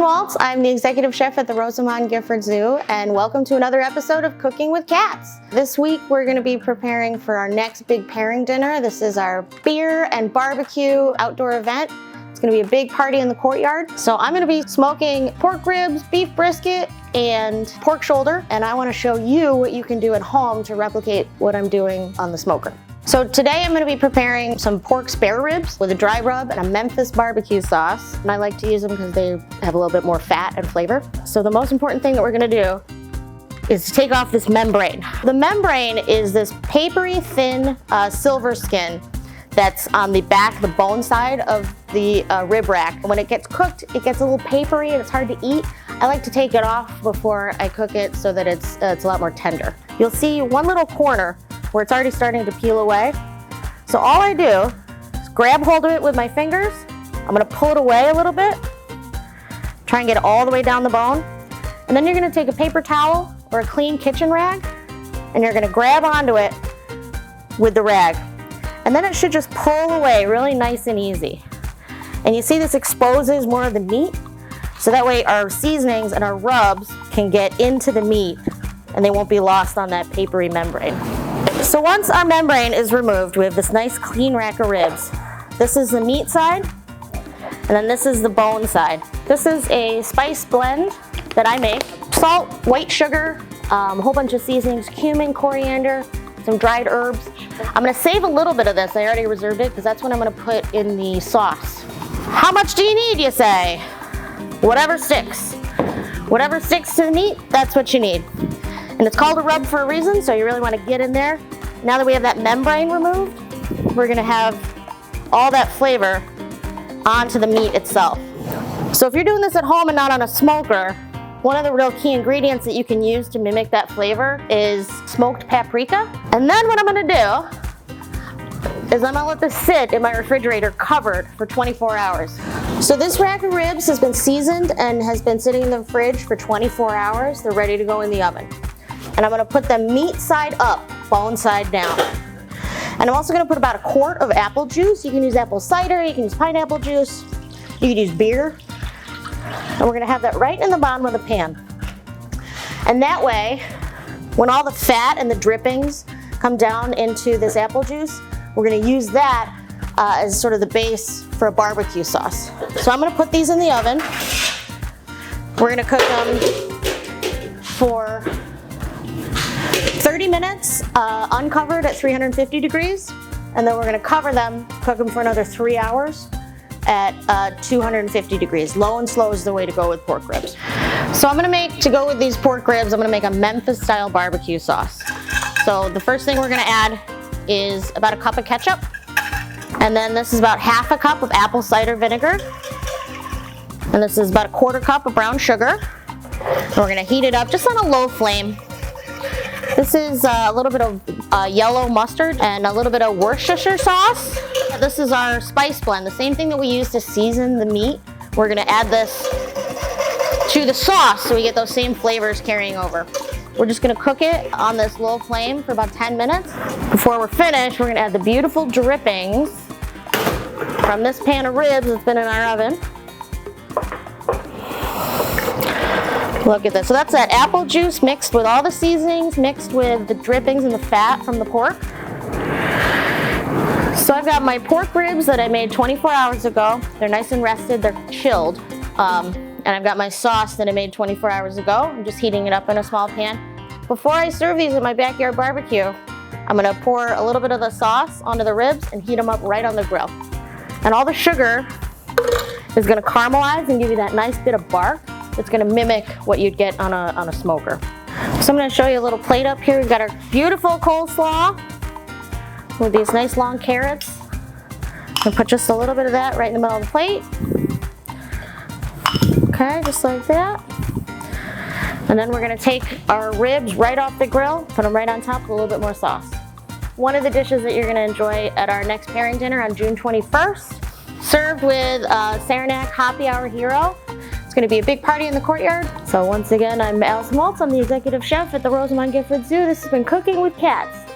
Schmaltz. I'm the executive chef at the Rosamond Gifford Zoo, and welcome to another episode of Cooking with CATZ. This week we're going to be preparing for our next big pairing dinner. This is our beer and barbecue outdoor event. It's going to be a big party in the courtyard. So I'm going to be smoking pork ribs, beef brisket, and pork shoulder, and I want to show you what you can do at home to replicate what I'm doing on the smoker. So today I'm going to be preparing some pork spare ribs with a dry rub and a Memphis barbecue sauce. And I like to use them because they have a little bit more fat and flavor. So the most important thing that we're going to do is to take off this membrane. The membrane is this papery thin silver skin that's on the back, the bone side of the rib rack. When it gets cooked, it gets a little papery and it's hard to eat. I like to take it off before I cook it so that it's a lot more tender. You'll see one little corner where it's already starting to peel away. So all I do is grab hold of it with my fingers. I'm gonna pull it away a little bit, try and get it all the way down the bone. And then you're gonna take a paper towel or a clean kitchen rag, and you're gonna grab onto it with the rag. And then it should just pull away really nice and easy. And you see this exposes more of the meat, so that way our seasonings and our rubs can get into the meat and they won't be lost on that papery membrane. So once our membrane is removed, we have this nice clean rack of ribs. This is the meat side, and then this is the bone side. This is a spice blend that I make. Salt, white sugar, a whole bunch of seasonings, cumin, coriander, some dried herbs. I'm gonna save a little bit of this. I already reserved it because that's what I'm gonna put in the sauce. How much do you need, you say? Whatever sticks. Whatever sticks to the meat, that's what you need. And it's called a rub for a reason, so you really want to get in there. Now that we have that membrane removed, we're going to have all that flavor onto the meat itself. So if you're doing this at home and not on a smoker, one of the real key ingredients that you can use to mimic that flavor is smoked paprika. And then what I'm going to do is I'm going to let this sit in my refrigerator covered for 24 hours. So this rack of ribs has been seasoned and has been sitting in the fridge for 24 hours. They're ready to go in the oven. And I'm gonna put them meat side up, bone side down. And I'm also gonna put about a quart of apple juice. You can use apple cider, you can use pineapple juice, you can use beer. And we're gonna have that right in the bottom of the pan. And that way, when all the fat and the drippings come down into this apple juice, we're gonna use that as sort of the base for a barbecue sauce. So I'm gonna put these in the oven. We're gonna cook them for 30 minutes uncovered at 350 degrees, and then we're going to cover them, cook them for another 3 hours at 250 degrees. Low and slow is the way to go with pork ribs. So I'm going to make, to go with these pork ribs, I'm going to make a Memphis style barbecue sauce. So the first thing we're going to add is about a cup of ketchup, and then this is about half a cup of apple cider vinegar, and this is about a quarter cup of brown sugar. And we're going to heat it up just on a low flame. This is a little bit of yellow mustard and a little bit of Worcestershire sauce. This is our spice blend, the same thing that we use to season the meat. We're gonna add this to the sauce so we get those same flavors carrying over. We're just gonna cook it on this low flame for about 10 minutes. Before we're finished, we're gonna add the beautiful drippings from this pan of ribs that's been in our oven. Look at this. So that's that apple juice mixed with all the seasonings, mixed with the drippings and the fat from the pork. So I've got my pork ribs that I made 24 hours ago. They're nice and rested, they're chilled. And I've got my sauce that I made 24 hours ago. I'm just heating it up in a small pan. Before I serve these at my backyard barbecue, I'm gonna pour a little bit of the sauce onto the ribs and heat them up right on the grill. And all the sugar is gonna caramelize and give you that nice bit of bark. It's gonna mimic what you'd get on a smoker. So I'm gonna show you a little plate up here. We've got our beautiful coleslaw with these nice long carrots. I'm gonna put just a little bit of that right in the middle of the plate. Okay, just like that. And then we're gonna take our ribs right off the grill, put them right on top with a little bit more sauce. One of the dishes that you're gonna enjoy at our next pairing dinner on June 21st, served with Saranac Happy Hour Hero. It's going to be a big party in the courtyard. So once again, I'm Al Schmaltz. I'm the executive chef at the Rosamond Gifford Zoo. This has been Cooking with CATZ.